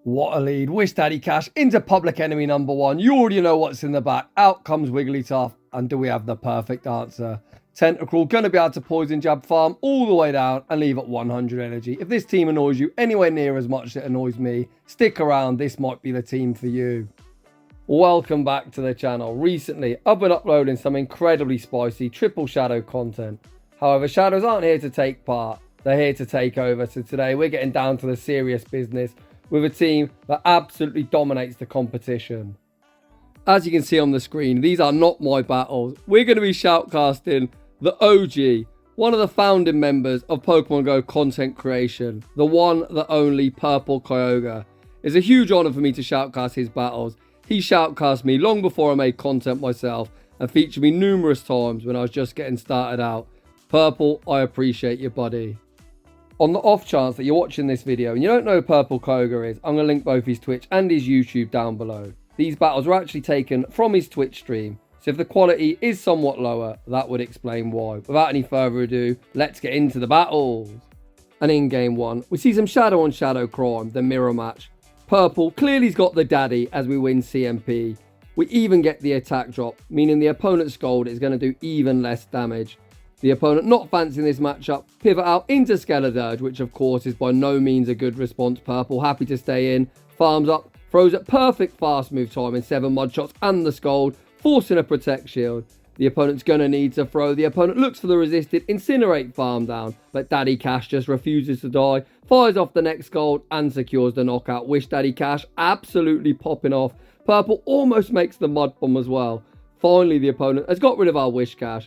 What a lead. Wish Daddy Cash into public enemy number 1. You already know what's in the back. Out comes Wigglytuff. And do we have the perfect answer? Tentacruel going to be able to poison jab farm all the way down and leave at 100 energy. If this team annoys you anywhere near as much as it annoys me, stick around. This might be the team for you. Welcome back to the channel. Recently, I've been uploading some incredibly spicy triple shadow content. However, shadows aren't here to take part. They're here to take over. So today we're getting down to the serious business with a team that absolutely dominates the competition. As you can see on the screen, these are not my battles. We're going to be shoutcasting the OG, one of the founding members of Pokemon Go content creation, the one, the only Purple Kyogre. It's a huge honour for me to shoutcast his battles. He shoutcast me long before I made content myself and featured me numerous times when I was just getting started out. Purple, I appreciate you, buddy. On the off chance that you're watching this video and you don't know who Purple Kyogre is, I'm going to link both his Twitch and his YouTube down below. These battles were actually taken from his Twitch stream, so if the quality is somewhat lower, that would explain why. Without any further ado, let's get into the battles. And in game 1, we see some shadow on shadow crime, the mirror match. Purple clearly's got the daddy as we win CMP. We even get the attack drop, meaning the opponent's Scold is going to do even less damage. The opponent not fancying this matchup, pivot out into Skeledirge, which of course is by no means a good response. Purple happy to stay in, farms up, throws at perfect fast move time in 7 mud shots and the Scold, forcing a Protect Shield. The opponent's going to need to throw. The opponent looks for the resisted Incinerate farm down, but Daddy Cash just refuses to die, fires off the next Scold and secures the knockout. Wish Daddy Cash absolutely popping off. Purple almost makes the Mud Bomb as well. Finally, the opponent has got rid of our Whiscash,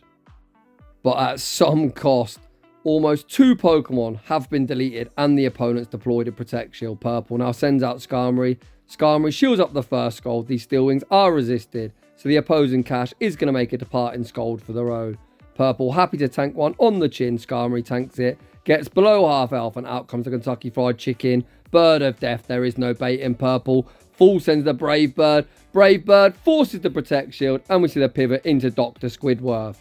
but at some cost. Almost 2 Pokemon have been deleted and the opponent's deployed a Protect Shield. Purple now sends out Skarmory. Skarmory shields up the first Scold. These Steel Wings are resisted, so the opposing Cash is going to make a departing Scold for the road. Purple happy to tank one on the chin. Skarmory tanks it, gets below half health, and out comes the Kentucky Fried Chicken. Bird of Death, there is no bait in Purple. Full sends the Brave Bird. Brave Bird forces the Protect Shield, and we see the pivot into Dr. Squidward.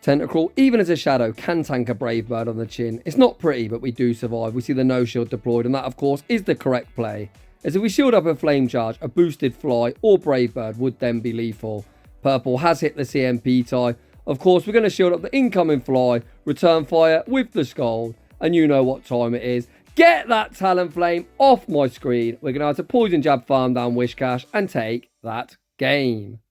Tentacruel, even as a shadow, can tank a Brave Bird on the chin. It's not pretty, but we do survive. We see the no shield deployed, and that of course is the correct play, as if we shield up a Flame Charge, a boosted Fly or Brave Bird would then be lethal. Purple has hit the CMP tie. Of course, we're going to shield up the incoming Fly, return fire with the Scold, and you know what time it is. Get that Talonflame off my screen. We're going to have to poison jab farm down Whiscash and take that game.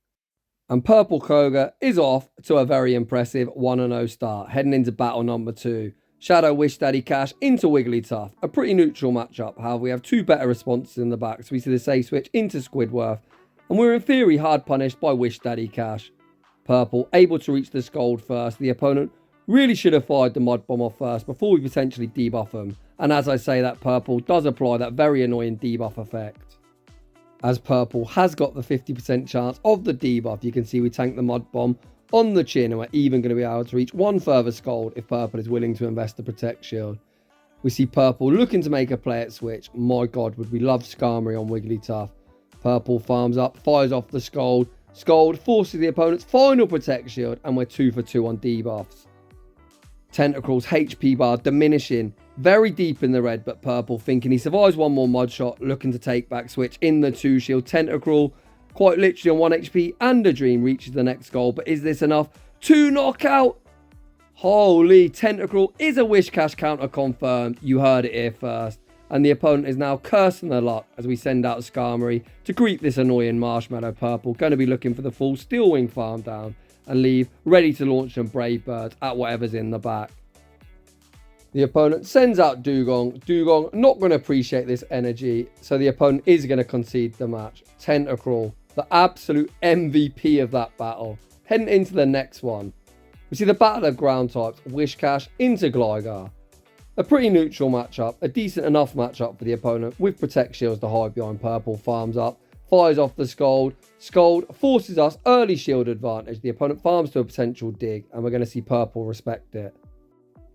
And Purple Kyogre is off to a very impressive 1-0 start, heading into battle number 2. Shadow Wish Daddy Cash into Wigglytuff. A pretty neutral matchup, however we have 2 better responses in the back, so we see the safe switch into Squidward, and we're in theory hard punished by Wish Daddy Cash. Purple able to reach the Scold first. The opponent really should have fired the Mud Bomb off first before we potentially debuff them, and as I say that, Purple does apply that very annoying debuff effect. As Purple has got the 50% chance of the debuff, you can see we tank the Mud Bomb on the chin, and we're even going to be able to reach one further Scold if Purple is willing to invest the Protect Shield. We see Purple looking to make a play at switch. My god, would we love Skarmory on Wigglytuff. Purple farms up, fires off the Scold. Scold forces the opponent's final Protect Shield, and we're 2 for 2 on debuffs. Tentacruel's HP bar diminishing very deep in the red, but Purple thinking he survives one more mud shot, looking to take back switch in the 2 shield. Tentacruel quite literally on 1 HP and a dream reaches the next goal, but is this enough to knock out? Holy, Tentacruel is a Whiscash counter confirmed. You heard it here first. And the opponent is now cursing their luck as we send out Skarmory to greet this annoying Marshmallow. Purple going to be looking for the full Steel Wing farm down and leave ready to launch some Brave Birds at whatever's in the back. The opponent sends out Dugong. Dugong not going to appreciate this energy, so the opponent is going to concede the match. Tentacruel, the absolute MVP of that battle, heading into the next one. We see the battle of ground types, Whiscash into Gligar. A pretty neutral matchup, a decent enough matchup for the opponent with Protect Shields to hide behind. Purple farms up, fires off the Scold. Scold forces us early shield advantage. The opponent farms to a potential dig, and we're going to see Purple respect it.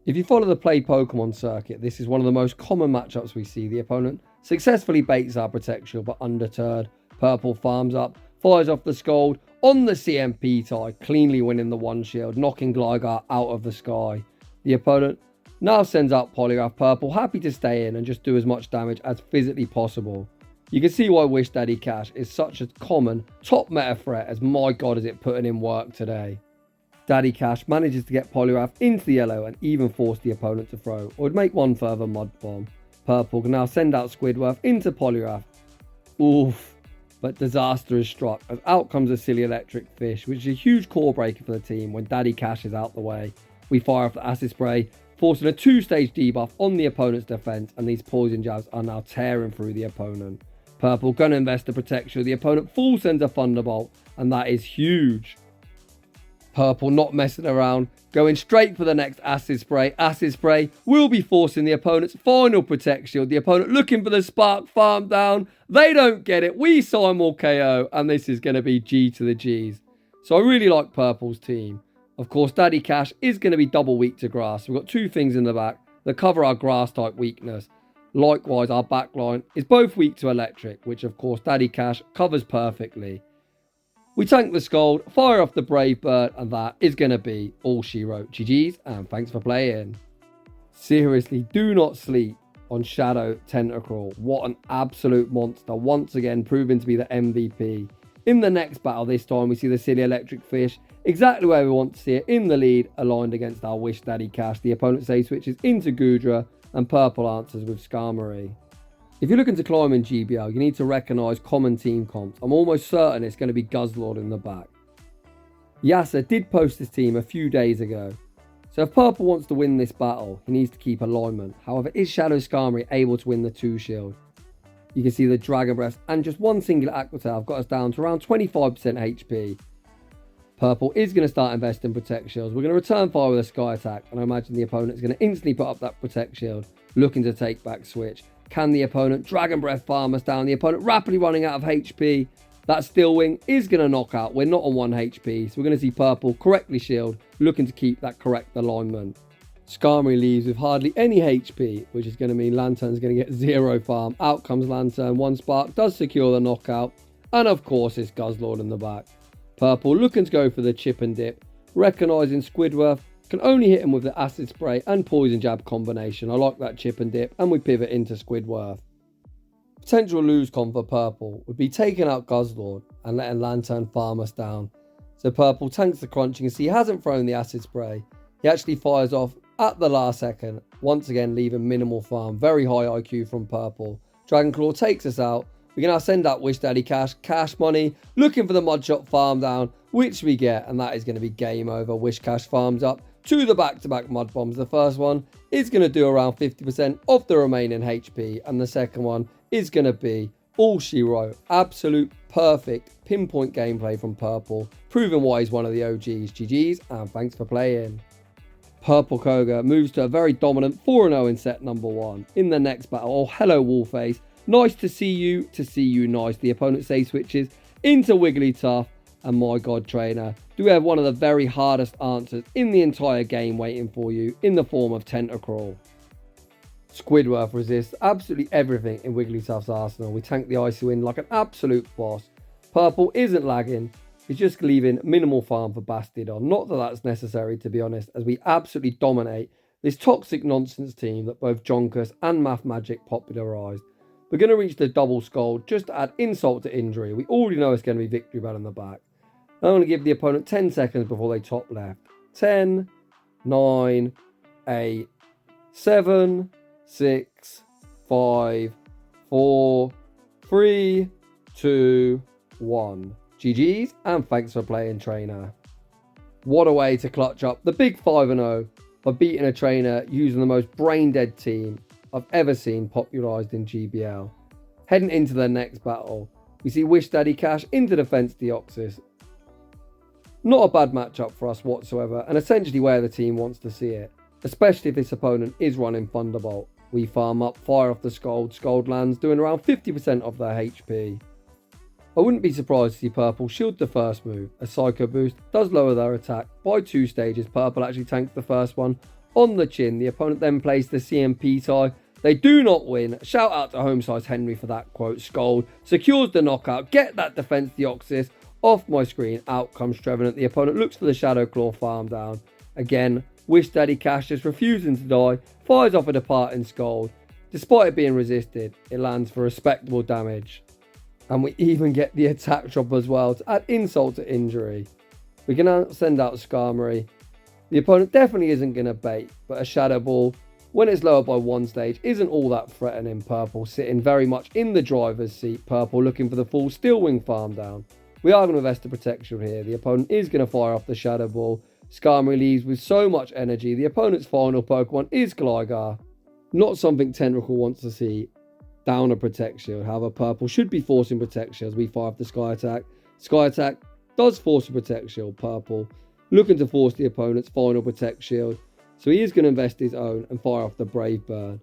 If you follow the play Pokemon circuit, this is one of the most common matchups we see. The opponent successfully baits our Protect Shield, but undeterred, Purple farms up, fires off the Scold on the CMP tie, cleanly winning the 1 shield, knocking Gligar out of the sky. The opponent now sends out Polygraph. Purple happy to stay in and just do as much damage as physically possible. You can see why Wish Daddy Cash is such a common top meta threat, as my god is it putting in work today. Daddy Cash manages to get Poliwrath into the yellow and even force the opponent to throw, or would make one further Mud Bomb. Purple can now send out Squidward into Poliwrath. Oof, but disaster is struck as out comes a silly electric fish, which is a huge core breaker for the team when Daddy Cash is out the way. We fire off the acid spray, forcing a 2-stage debuff on the opponent's defense, and these poison jabs are now tearing through the opponent. Purple gonna invest the protection, the opponent full sends a Thunderbolt, and that is huge. Purple not messing around, going straight for the next acid spray. Acid spray will be forcing the opponent's final protect shield. The opponent looking for the spark farm down. They don't get it. We simul KO, and this is going to be G to the G's. So I really like Purple's team. Of course, Daddy Cash is going to be double weak to grass. We've got two things in the back that cover our grass type weakness. Likewise, our backline is both weak to electric, which of course Daddy Cash covers perfectly. We tank the Scald, fire off the Brave Bird, and that is going to be all she wrote. GG's, and thanks for playing. Seriously, do not sleep on Shadow Tentacruel. What an absolute monster, once again proving to be the MVP. In the next battle this time, we see the silly electric fish, exactly where we want to see it, in the lead, aligned against our Wish Daddy Cash. The opponent save switches into Goodra, and Purple answers with Skarmory. If you're looking to climb in GBL, you need to recognise common team comps. I'm almost certain it's going to be Guzzlord in the back. Yasser did post his team a few days ago, so if Purple wants to win this battle, he needs to keep alignment. However, is Shadow Skarmory able to win the 2 shield? You can see the Dragon Breath and just one single Aqua Tail have got us down to around 25% HP. Purple is going to start investing Protect Shields. We're going to return fire with a Sky Attack, and I imagine the opponent is going to instantly put up that Protect Shield, looking to take back switch. Can the opponent Dragon Breath farm us down? The opponent rapidly running out of HP. That Steel Wing is going to knock out. We're not on 1 HP, so we're going to see Purple correctly shield, looking to keep that correct alignment. Skarmory leaves with hardly any HP, which is going to mean Lantern's going to get 0 farm. Out comes Lantern, 1 spark, does secure the knockout, and of course it's Guzzlord in the back. Purple looking to go for the chip and dip, recognising Squidward, can only hit him with the acid spray and poison jab combination. I like that chip and dip, and we pivot into Squidward. Potential lose con for Purple would be taking out Guzzlord and letting Lantern farm us down. So Purple tanks the crunching, and see he hasn't thrown the acid spray. He actually fires off at the last second, once again leaving minimal farm. Very high IQ from Purple. Dragon Claw takes us out. We can now send out Wish Daddy Cash, cash money, looking for the Mudshot farm down, which we get, and that is going to be game over. Whiscash farms up to the back-to-back Mud Bombs. The first one is going to do around 50% of the remaining HP, and the second one is going to be all she wrote. Absolute perfect pinpoint gameplay from Purple, proving why he's one of the OGs. GG's, and thanks for playing. Purple Kyogre moves to a very dominant 4-0 in set number 1. In the next battle, oh hello Wallface. Nice to see you nice. The opponent save switches into Wigglytuff, and my god trainer, do we have one of the very hardest answers in the entire game waiting for you in the form of Tentacruel. Squidward resists absolutely everything in Wigglytuff's arsenal. We tank the Icy Wind like an absolute boss. Purple isn't lagging, he's just leaving minimal farm for Bastidon. Not that that's necessary, to be honest, as we absolutely dominate this toxic nonsense team that both Jonkus and Math Magic popularised. We're going to reach the double Scald just to add insult to injury. We already know it's going to be Victory Bell in the back. I'm going to give the opponent 10 seconds before they top left. 10, 9, 8, 7, 6, 5, 4, 3, 2, 1. GG's, and thanks for playing, trainer. What a way to clutch up the big 5-0 by beating a trainer using the most brain-dead team I've ever seen popularised in GBL. Heading into the next battle, we see Wish Daddy Cash into Defense Deoxys. Not a bad matchup for us whatsoever, and essentially where the team wants to see it, especially if this opponent is running Thunderbolt. We farm up, fire off the Scald, Scald lands, doing around 50% of their HP. I wouldn't be surprised to see Purple shield the first move. A Psycho Boost does lower their attack by 2 stages. Purple actually tanks the first one on the chin. The opponent then plays the CMP tie. They do not win. Shout out to Homesize Henry for that quote. Scald secures the knockout. Get that Defense Deoxys off my screen. Out comes Trevenant. The opponent looks for the Shadow Claw farm down. Again, Wish Daddy Cash just refusing to die. Fires off a departing Scald. Despite it being resisted, it lands for respectable damage. And we even get the attack drop as well to add insult to injury. We can now send out Skarmory. The opponent definitely isn't going to bait, but a Shadow Ball, when it's lower by 1 stage, isn't all that threatening. Purple sitting very much in the driver's seat. Purple looking for the full Steel Wing farm down. We are going to invest a protection here. The opponent is going to fire off the Shadow Ball. Skarmory leaves with so much energy. The opponent's final Pokemon is Gligar. Not something Tentacruel wants to see. Down a Protect Shield. However, Purple should be forcing Protect Shield as we fire off the Sky Attack. Sky Attack does force a Protect Shield. Purple looking to force the opponent's final Protect Shield. So he is going to invest his own and fire off the Brave Bird.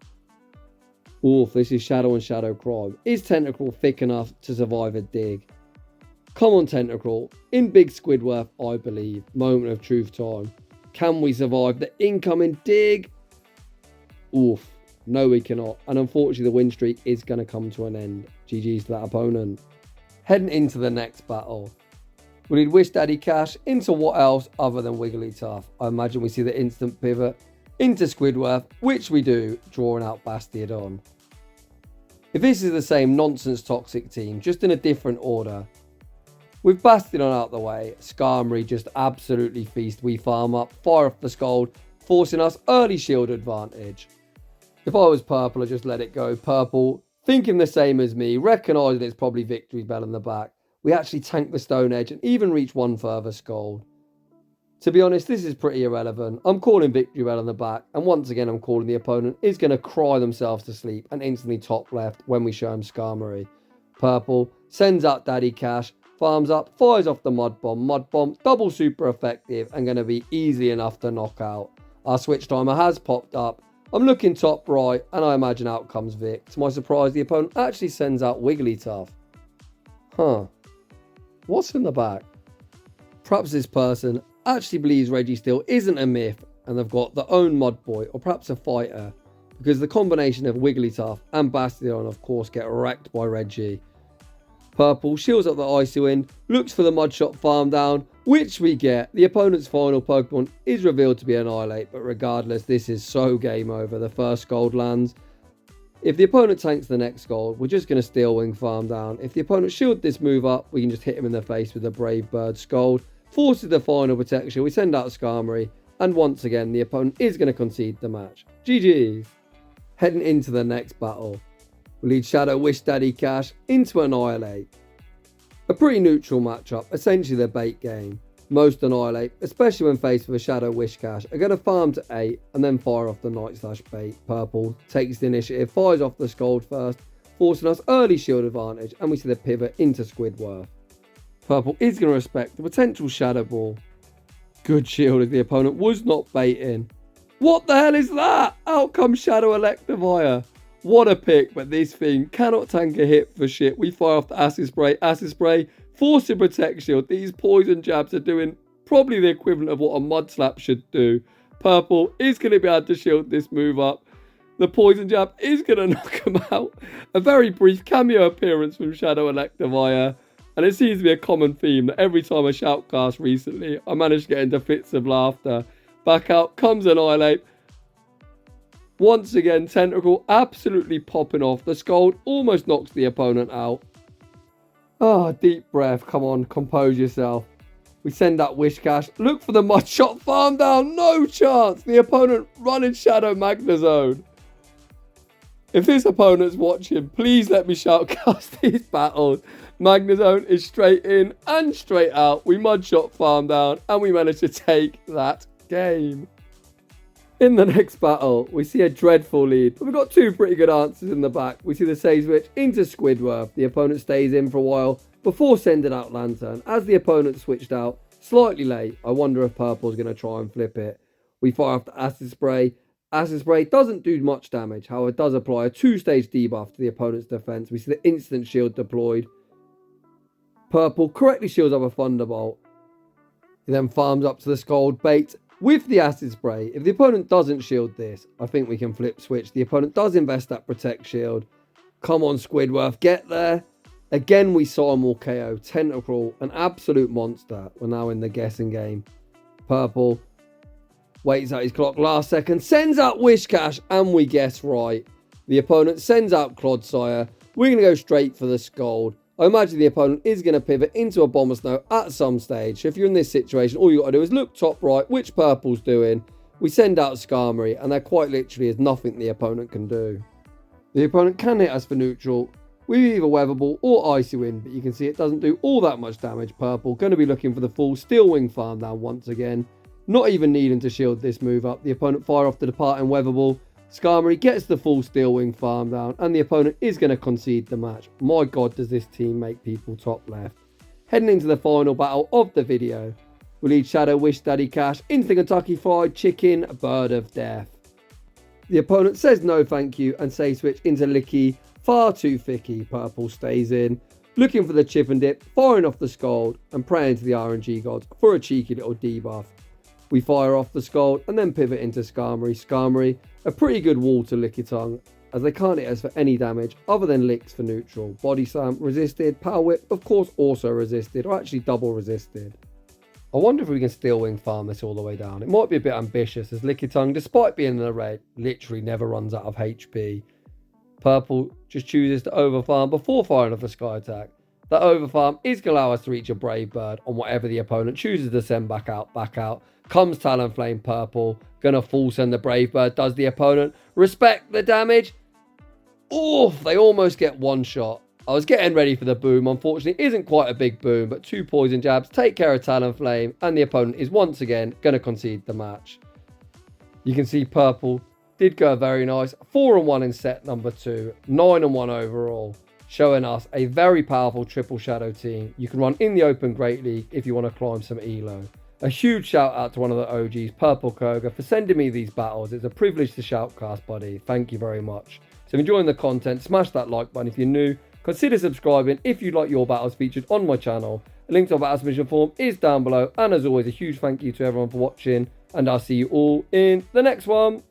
Oof, this is Shadow and Shadow Crime. Is Tentacruel thick enough to survive a dig? Come on, Tentacruel. In Big Squidward, I believe. Moment of truth time. Can we survive the incoming dig? Oof. No, we cannot. And unfortunately, the win streak is going to come to an end. GG's to that opponent. Heading into the next battle. We need Wish Daddy Cash into what else other than Wigglytuff? I imagine we see the instant pivot into Squidward, which we do, drawing out Bastiodon. If this is the same nonsense toxic team, just in a different order, with Bastiodon out the way, Skarmory just absolutely feast. We farm up, fire off the Scald, forcing us early shield advantage. If I was Purple, I'd just let it go. Purple, thinking the same as me, recognising it's probably Victory Bell in the back. We actually tank the Stone Edge and even reach one further Scald. To be honest, this is pretty irrelevant. I'm calling Victory Bell in the back, and once again I'm calling the opponent is going to cry themselves to sleep and instantly top left when we show him Skarmory. Purple sends out Daddy Cash, farms up, fires off the Mud Bomb. Mud Bomb, double super effective and going to be easy enough to knock out. Our switch timer has popped up. I'm looking top right, and I imagine out comes Vic. To my surprise, the opponent actually sends out Wigglytuff. Huh. What's in the back? Perhaps this person actually believes Registeel isn't a myth, and they've got their own Mud Boy, or perhaps a fighter, because the combination of Wigglytuff and Bastiodon, of course, get wrecked by Reggie. Purple shields up the Icy Wind, looks for the Mudshot farm down, which we get. The opponent's final Pokemon is revealed to be Annihilate, but regardless, this is so game over. The first Scald lands. If the opponent tanks the next Scald, we're just going to Steel Wing farm down. If the opponent shields this move up, we can just hit him in the face with a Brave Bird Scald. Forces the final protection, we send out Skarmory, and once again, the opponent is going to concede the match. GG's. Heading into the next battle. We lead Shadow Wish Daddy Cash into Annihilate. A pretty neutral matchup, essentially the bait game. Most Annihilate, especially when faced with a Shadow Whiscash, are going to farm to 8 and then fire off the Night/Bait. Purple takes the initiative, fires off the Scald first, forcing us early shield advantage, and we see the pivot into Squidward. Purple is going to respect the potential Shadow Ball. Good shield as the opponent was not baiting. What the hell is that? Out comes Shadow Electivire. What a pick, but this thing cannot tank a hit for shit. We fire off the Acid Spray, forcing Protect Shield. These poison jabs are doing probably the equivalent of what a Mud Slap should do. Purple is going to be able to shield this move up. The poison jab is going to knock him out. A very brief cameo appearance from Shadow Electivire. And it seems to be a common theme that every time I shoutcast recently, I manage to get into fits of laughter. Back out comes Annihilate. Once again, Tentacruel absolutely popping off. The Scald almost knocks the opponent out. Ah, deep breath. Come on, compose yourself. We send out Whiscash. Look for the Mudshot farm down. No chance. The opponent running Shadow Magnezone. If this opponent's watching, please let me shoutcast these battles. Magnezone is straight in and straight out. We Mudshot farm down and we manage to take that game. In the next battle, we see a dreadful lead, but we've got two pretty good answers in the back. We see the Sage Switch into Squidward. The opponent stays in for a while before sending out Lantern. As the opponent switched out slightly late, I wonder if Purple's going to try and flip it. We fire off the Acid Spray. Acid Spray doesn't do much damage, however it does apply a 2-stage debuff to the opponent's defense. We see the instant shield deployed. Purple correctly shields up a Thunderbolt. He then farms up to the Scald Bait with the Acid Spray. If the opponent doesn't shield this, I think we can flip switch. The opponent does invest that Protect Shield. Come on, Squidward, get there. Again, we saw him all KO. Tentacruel, an absolute monster. We're now in the guessing game. Purple waits out his clock last second, sends out Whiscash, and we guess right. The opponent sends out Clodsire. We're going to go straight for the Scald. I imagine the opponent is going to pivot into a Bomber Snow at some stage. So if you're in this situation, all you got to do is look top right, which purple's doing. We send out Skarmory, and there quite literally is nothing the opponent can do. The opponent can hit us for neutral with either Weather Ball or Icy Wind, but you can see it doesn't do all that much damage. Purple going to be looking for the full Steel Wing farm down once again. Not even needing to shield this move up. The opponent fire off the departing Weather Ball. Skarmory gets the full Steel Wing farm down, and the opponent is going to concede the match. My God, does this team make people top left. Heading into the final battle of the video, we lead Shadow Wish Daddy Cash into the Kentucky Fried Chicken Bird of Death. The opponent says no thank you and say switch into Licky. Far too thicky. Purple stays in, looking for the chip and dip, firing off the Scald and praying to the RNG gods for a cheeky little debuff. We fire off the Scald and then pivot into Skarmory. Skarmory, a pretty good wall to Lickitung, as they can't hit us for any damage other than licks for neutral. Body Slam resisted, Power Whip of course also resisted, or actually double resisted. I wonder if we can Steel Wing farm this all the way down. It might be a bit ambitious, as Lickitung, despite being in the red, literally never runs out of HP. Purple just chooses to overfarm before firing off a Sky Attack. That overfarm is going to allow us to reach a Brave Bird on whatever the opponent chooses to send back out. Comes Talonflame. Purple, going to full send the Brave Bird. Does the opponent respect the damage? Oof, they almost get one shot. I was getting ready for the boom. Unfortunately, it isn't quite a big boom, but 2 poison jabs take care of Talonflame, and the opponent is once again going to concede the match. You can see Purple did go very nice. 4-1 in set number 2, 9-1 overall, showing us a very powerful triple Shadow team. You can run in the Open Great League if you want to climb some elo. A huge shout out to one of the OGs, Purple Kyogre, for sending me these battles. It's a privilege to shoutcast, buddy. Thank you very much. So if you're enjoying the content, smash that like button. If you're new, consider subscribing if you'd like your battles featured on my channel. A link to our battle submission form is down below. And as always, a huge thank you to everyone for watching. And I'll see you all in the next one.